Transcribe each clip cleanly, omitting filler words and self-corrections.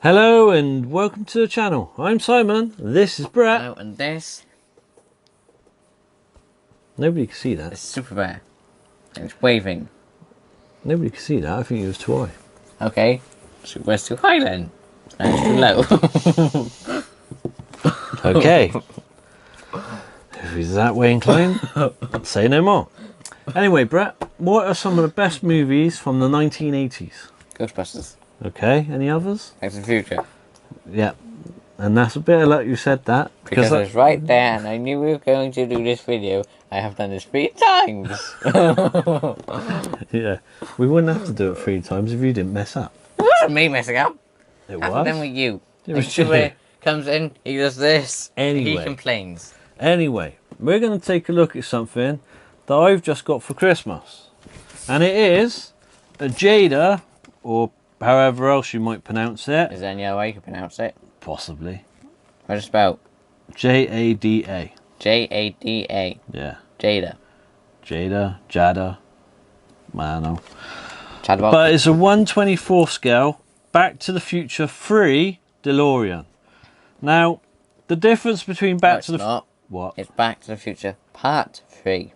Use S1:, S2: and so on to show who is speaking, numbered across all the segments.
S1: Hello and welcome to the channel. I'm Simon, this is Brett.
S2: Oh, and this
S1: Nobody can see that.
S2: is Super Bear. And it's waving.
S1: Nobody can see that, I think it was too high.
S2: Okay. Super Bear's too high then. And it's too low.
S1: Okay. If he's that way inclined, say no more. Anyway, Brett, what are some of the best movies from the 1980s?
S2: Ghostbusters.
S1: Okay, any others?
S2: Back to the Future.
S1: Yeah. And that's a bit of luck you said that.
S2: Because I was right there and I knew we were going to do this video. I have done this 3 times.
S1: Yeah. We wouldn't have to do it 3 times if you didn't mess up.
S2: It wasn't me messing up.
S1: It
S2: Happened
S1: was.
S2: then with you.
S1: It was
S2: Super Bear comes in, he does this.
S1: Anyway.
S2: He complains.
S1: Anyway, we're going to take a look at something that I've just got for Christmas. And it is a JADA, or however else you might pronounce it.
S2: Is there any other way you can pronounce it?
S1: Possibly.
S2: How's it spelled?
S1: J-A-D-A.
S2: J-A-D-A.
S1: Yeah.
S2: JADA.
S1: JADA. I don't know.
S2: JADA Back.
S1: But it's a 1/24 scale Back to the Future 3 DeLorean. Now, the difference between Back to the...
S2: Not.
S1: What?
S2: It's Back to the Future Part 3.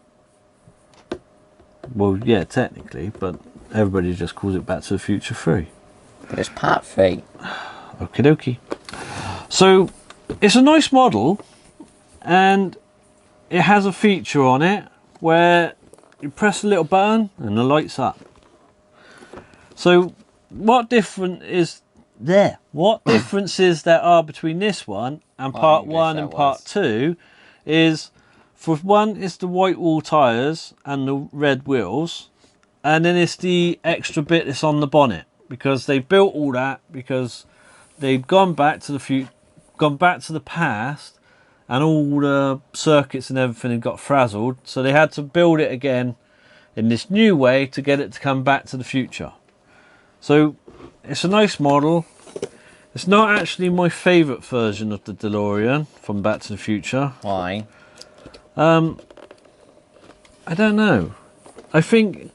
S1: Well, yeah, technically, but everybody just calls it Back to the Future 3.
S2: But it's Part 3.
S1: Okie dokie. So, it's a nice model, and it has a feature on it where you press a little button and the lights up. So, what differences there are between this one and part 1 and part 2 is, for one, it's the white wall tyres and the red wheels, and then it's the extra bit that's on the bonnet, because they built all that because they'd gone back to the past, and all the circuits and everything had got frazzled, so they had to build it again in this new way to get it to come back to the future. So it's a nice model. It's not actually my favourite version of the DeLorean from Back to the Future.
S2: Why?
S1: I don't know. I think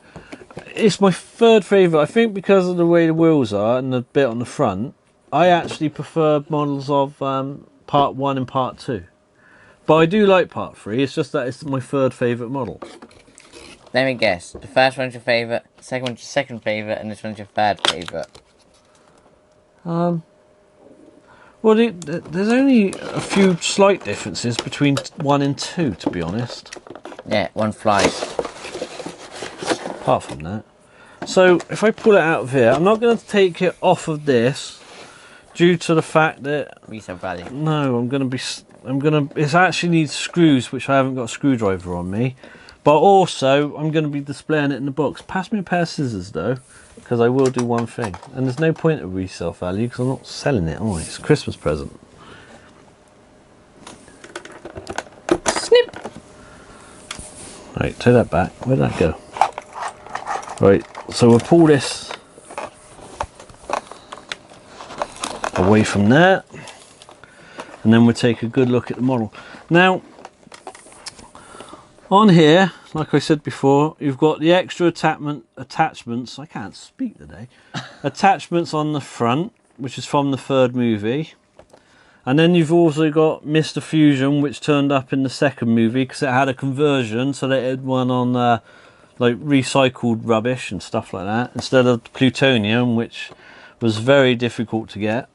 S1: it's my third favourite. I think because of the way the wheels are and the bit on the front, I actually prefer models of part 1 and part 2. But I do like part 3, it's just that it's my third favourite model.
S2: Let me guess. The first one's your favourite, the second one's your second favourite, and this one's your third favourite.
S1: Well, there's only a few slight differences between 1 and 2, to be honest.
S2: Yeah, one flies.
S1: Apart from that. So, if I pull it out of here, I'm not going to take it off of this due to the fact that...
S2: Resale value.
S1: No, it actually needs screws, which I haven't got a screwdriver on me. But also, I'm going to be displaying it in the box. Pass me a pair of scissors, though, because I will do one thing. And there's no point of resale value, because I'm not selling it, am I? It's a Christmas present.
S2: Snip!
S1: Right, take that back. Where'd that go? Right, so we'll pull this away from there. And then we'll take a good look at the model. Now, on here, like I said before, you've got the extra attachments, I can't speak today, attachments on the front, which is from the third movie. And then you've also got Mr. Fusion, which turned up in the second movie because it had a conversion, so they had one on like recycled rubbish and stuff like that, instead of plutonium, which was very difficult to get.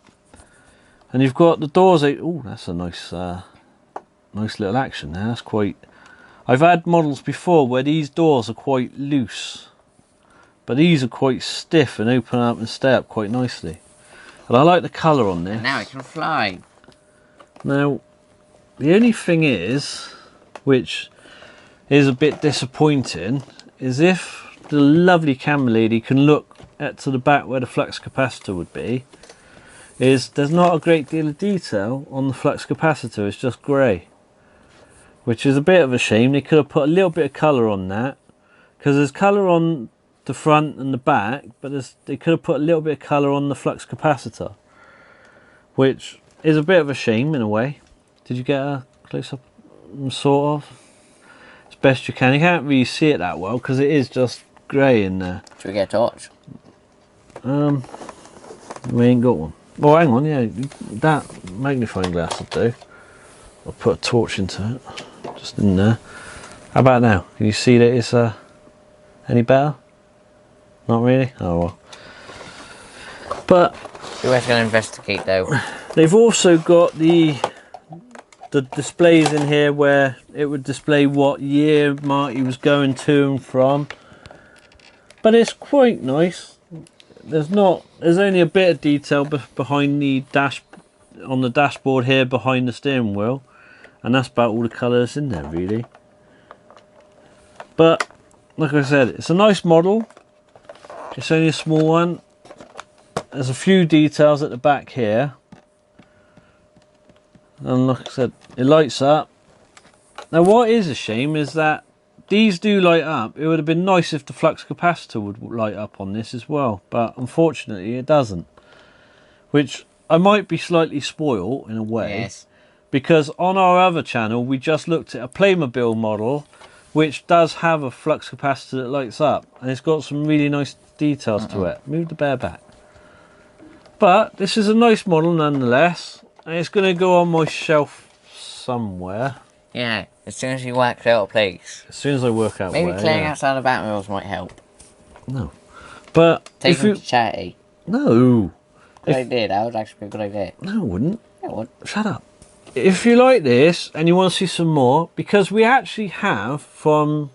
S1: And you've got the doors. Oh, that's a nice little action there. That's quite... I've had models before where these doors are quite loose, but these are quite stiff and open up and stay up quite nicely. And I like the colour on this.
S2: And now it can fly.
S1: Now, the only thing is, which is a bit disappointing, is if the lovely camera lady can look to the back where the flux capacitor would be, is there's not a great deal of detail on the flux capacitor. It's just grey, which is a bit of a shame. They could have put a little bit of colour on that, because there's colour on the front and the back, but they could have put a little bit of colour on the flux capacitor, which is a bit of a shame in a way. Did you get a close up? Sort of. As best you can. You can't really see it that well because it is just grey in there.
S2: Should we get a torch?
S1: We ain't got one. Oh, hang on, yeah, that magnifying glass will do. I'll put a torch into it, just in there. How about now? Can you see that it's any better? Not really? Oh well. But
S2: Who else going to investigate though?
S1: they've also got the displays in here where it would display what year Marty was going to and from. But it's quite nice. There's only a bit of detail behind the on the dashboard here behind the steering wheel, and that's about all the colours in there really. But like I said, it's a nice model. It's only a small one. There's a few details at the back here, and like I said, it lights up. Now what is a shame is that these do light up. It would have been nice if the flux capacitor would light up on this as well, but unfortunately it doesn't, which I might be slightly spoiled in a way.
S2: Yes.
S1: Because on our other channel we just looked at a Playmobil model which does have a flux capacitor that lights up, and it's got some really nice details to it. Move the bear back. But this is a nice model nonetheless, and it's going to go on my shelf somewhere.
S2: Yeah, as soon as you work out a place.
S1: As soon as I work out
S2: Maybe
S1: where,
S2: clearing
S1: yeah.
S2: outside the Batmobiles might help.
S1: No. But
S2: Take
S1: if
S2: them
S1: you...
S2: to charity.
S1: No.
S2: If I did, that would actually be a good idea.
S1: No, I wouldn't.
S2: Yeah, it would.
S1: Shut up. If you like this and you want to see some more, because we actually have from,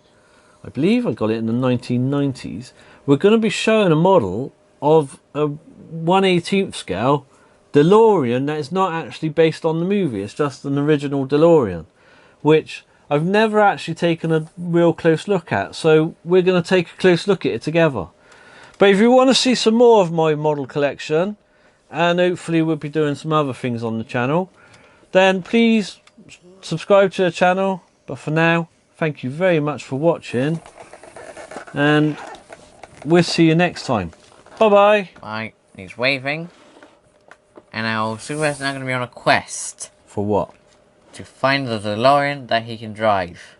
S1: I believe I got it in the 1990s, we're going to be showing a model of a 1/18th scale DeLorean that is not actually based on the movie. It's just an original DeLorean, which I've never actually taken a real close look at. So we're going to take a close look at it together. But if you want to see some more of my model collection, and hopefully we'll be doing some other things on the channel, then please subscribe to the channel. But for now, thank you very much for watching, and we'll see you next time. Bye bye.
S2: Right, he's waving. And our superhero's now going to be on a quest
S1: For what?
S2: to find the DeLorean that he can drive.